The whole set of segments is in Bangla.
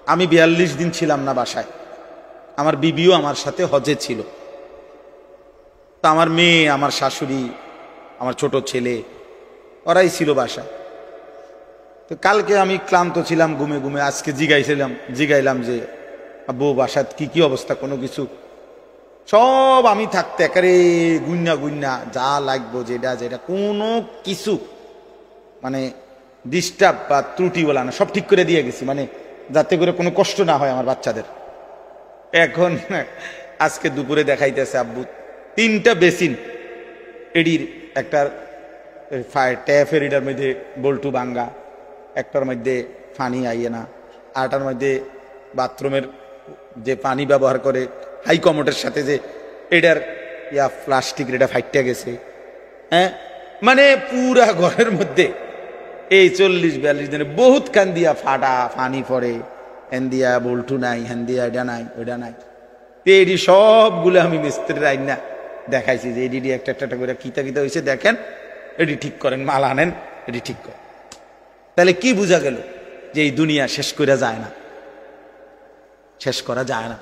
আমি 42 দিন ছিলাম না বাসায়। আমার বিবিও আমার সাথে হজে ছিল। তো আমার মেয়ে, আমার শাশুড়ি, আমার ছোট ছেলে, ওরাই ছিল বাসায়। তো কালকে আমি ক্লান্ত ছিলাম, ঘুমে ঘুমে। আজকে জিগাইলাম যে আব্বু বাসায় কি কি অবস্থা, কোনো কিছু? সব আমি থাকতে একেবারে গুন্না যা লাগবো, যেটা যেটা কোনো কিছু মানে ডিস্টার্ব বা ত্রুটি বলা না, সব ঠিক করে দিয়ে গেছি, মানে যাতে করে কোনো কষ্ট না হয় আমার বাচ্চাদের। এখন আজকে দুপুরে দেখাইতেছে আব্বু 3টা বেসিন, এডির একটা ট্যাপের এটার মধ্যে বল্টু ভাঙ্গা, একটার মধ্যে পানি আইয়ে না, আরটার মধ্যে বাথরুমের যে পানি ব্যবহার করে হাই কমোডের সাথে যে এটার প্লাস্টিক এটা ফাইটটা গেছে। হ্যাঁ, মানে পুরা ঘরের মধ্যে এই 40-42 দিনে বহুত কান দিয়া ফাটা পানি পড়ে, হ্যান দিয়া বল্টু নাই, হ্যান দিয়া এটা নাই, ওইটা নাই। এডি সবগুলো আমি মিস্ত্রির আইন না দেখাইছি যে এডি একটা একটা করে কিতা কিতা হয়েছে দেখেন, এডি ঠিক করেন, মাল আনেন, এডি ঠিক করেন। তাহলে কি বোঝা গেল? যে এই দুনিয়া শেষ করা যায় না, শেষ করা যায় না।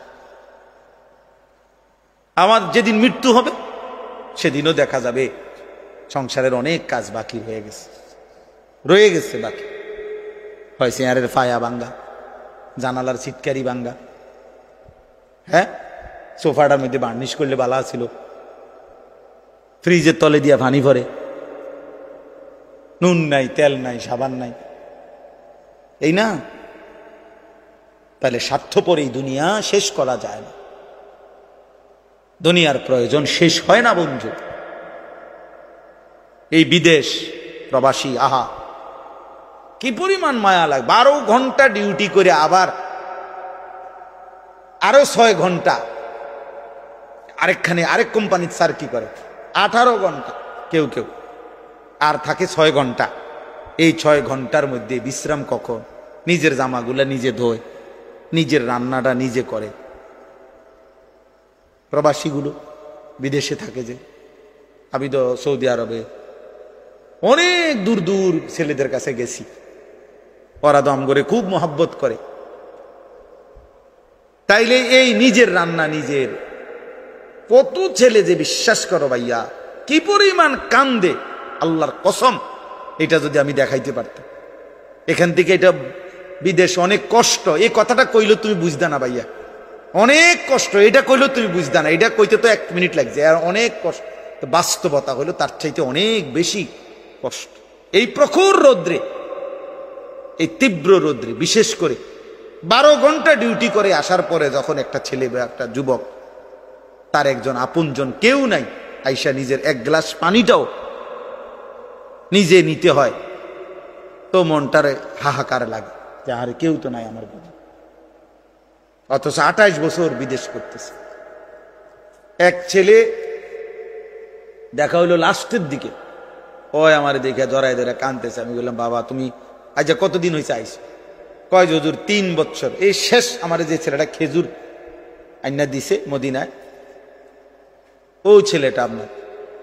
আমার যেদিন মৃত্যু হবে সেদিনও দেখা যাবে সংসারের অনেক কাজ বাকি রয়ে গেছে বাকি। হয় চেয়ারের ফায়া ভাঙ্গা, জানালার ছিটকারি ভাঙ্গা, হ্যাঁ, সোফাটার মধ্যে বার্নিশ করলে বালা ছিল, ফ্রিজের তলে দিয়া পানি ভরে, নুন নাই, তেল নাই, সাবান নাই, এই না? তাহলে স্বার্থপর এই দুনিয়া শেষ করা যায় না। দুনিয়ার প্রয়োজন শেষ হয় না বন্ধু। এই বিদেশ প্রবাসী, আহা কি পরিমাণ মায়া লাগে। 12 ঘন্টা ডিউটি করে আবার আরো 6 ঘন্টা আরেক কোম্পানির স্যার কি করে 18 ঘন্টা, কেউ আর থাকে 6 ঘন্টা। এই 6 ঘন্টার মধ্যে বিশ্রাম কখন? নিজের জামাগুলা নিজে ধোয়, নিজের রান্নাটা নিজে করে। প্রবাসীগুলো বিদেশে থাকে, যে আমি তো সৌদি আরবে অনেক দূর দূর ছেলেদের কাছে গেছি, ওরা দম করে খুব মহব্বত করে। তাইলে এই নিজের রান্না নিজের, কত ছেলে যে বিশ্বাস করো ভাইয়া কি পরিমাণ কান্দে, আল্লাহর কসম। এটা যদি আমি দেখাইতে পারতাম। এখান থেকে এটা বিদেশ অনেক কষ্ট, এই কথাটা কইলে তুমি বুঝদা না ভাইয়া, অনেক কষ্ট। এটা কইলে তুমি বুঝদা না, এটা কইতে তো 1 মিনিট লাগছে, আর অনেক কষ্ট। বাস্তবতা হইলো তার চাইতে অনেক বেশি কষ্ট। এই প্রখর রৌদ্রে, এই তীব্র রৌদ্রে, বিশেষ করে 12 ঘন্টা ডিউটি করে আসার পরে যখন একটা ছেলে বা একটা যুবক, তার একজন আপনজন কেউ নাই, আইসা নিজের 1 গ্লাস পানিটাও নিজে নিতে হয়, তো মনটারে হাহাকার লাগে যে আরে কেউ তো নাই আমার কাছে। অথচ 28 বছর বিদেশ করতেছে। এক ছেলে দেখা হইলো লাস্টের দিকে, ওই আমার দেখে জড়াই ধরে কাঁদতেছে। আমি বললাম বাবা তুমি আজ কতদিন হয়েছে আইসো? কয় হুজুর 3 বছর। এই শেষ আমার যে ছেলেটা খেজুর আইনা দিছে মদিনায়, ও ছেলেটা আপনার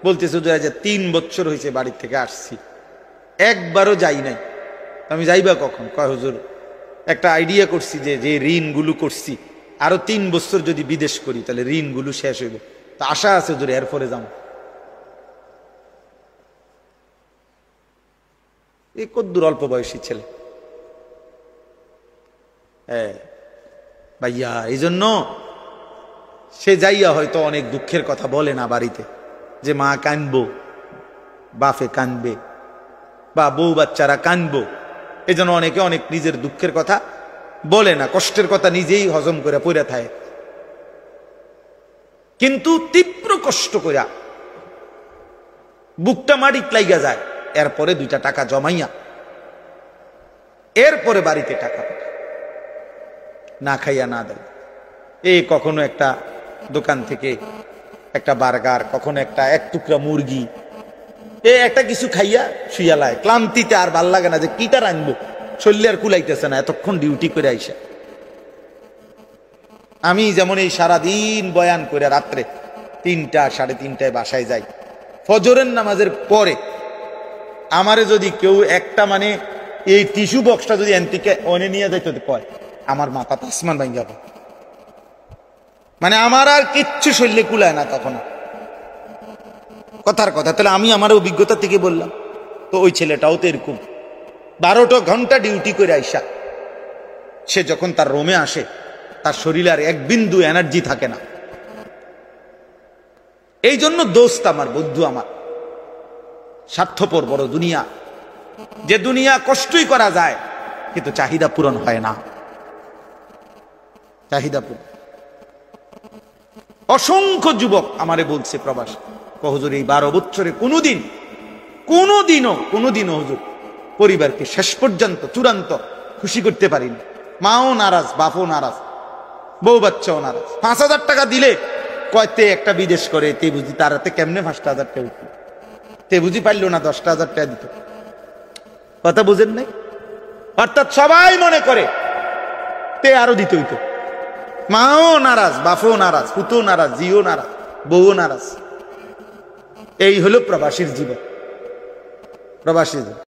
বলতেছে হুজুর আজ 3 বছর হয়েছে বাড়ির থেকে আসছি, একবারও যাই নাই। আমি যাইবা কখন? কয় হুজুর একটা আইডিয়া করছি যে যে ঋণগুলো করছি আরো 3 বছর যদি বিদেশ করি তাহলে ঋণগুলো শেষ হইব, তো আশা আছে হুজুর এরপরে যাও। এই কদ্দুর অল্প বয়সী ছেলে। হ্যাঁ ভাইয়া, এই জন্য সে যাইয়া হয়তো অনেক দুঃখের কথা বলে না বাড়িতে, যে মা কানবো, বাপে কানবে, বা বউ বাচ্চারা কানবো। এই জন্য অনেকে অনেক নিজের দুঃখের কথা বলে না, কষ্টের কথা নিজেই হজম করে পড়ে থাকে। কিন্তু তীব্র কষ্ট কইরা বুকটা মাটিত লাইগা যায়, এরপরে 2টা টাকা জমাইয়া এরপরে বাড়িতে টাকা না খাইয়া না দেয়। এই কখনো একটা দোকান থেকে একটা বার্গার, কখনো একটা 1 টুকরা মুরগি, একটা কিছু খাইয়া শুইয়ালায়, ক্লান্তিতে আর ভাল লাগে না যে কিটা রাখবো, শরীরে আর কুলাইতেছে না এতক্ষণ ডিউটি করে আইসা। আমি যেমন এই সারাদিন বয়ান করে রাত্রে 3টা 3:30টায় বাসায় যাই, ফজরের নামাজের পরে আমারে যদি কেউ একটা মানে এই টিস্যু বক্সটা যদি এনতিকে অনে নিয়ে যাইতে কয়, আমার মাথা তো আসমান ভাঙ যাবে, মানে আমার আর কিচ্ছু শরীরে কুলায় না তখন। কথার কথা, তাহলে আমি আমার অভিজ্ঞতা থেকে বললাম। তো ওই ছেলেটাও তো এরকম 12টা ঘন্টা ডিউটি করে আইসা সে যখন তার রোমে আসে, তার শরীরে আর এক বিন্দু এনার্জি থাকে না। এই জন্য দোস্ত আমার, বন্ধু আমার, স্বার্থপর বড় দুনিয়া, যে দুনিয়া কষ্টই করা যায় কিন্তু চাহিদা পূরণ হয় না, চাহিদা পূরণ। অসংখ্য যুবক আমারে বলছে প্রবাস, হুজুর এই 12 বছরে কোনোদিনও হুজুর পরিবারকে শেষ পর্যন্ত চূড়ান্ত খুশি করতে পারিনি। মাও নারাজ, বাপও নারাজ, বউ বাচ্চাও নারাজ। 5,000 টাকা দিলে কয়তে একটা বিদেশ করে, তে বুঝি তারাতে কেমনে 5,000 টাকা উঠল, তে বুঝি পারল না 10,000 টাকা দিত। কথা বুঝেন নাই? অর্থাৎ সবাই মনে করে তে আরো দিত হইতো। মাও নারাজ, বাপও নারাজ, পুতও নারাজ, জিও নারাজ, বউও নারাজ। এই হলো প্রবাসীর জীবন, প্রবাসী জীবন।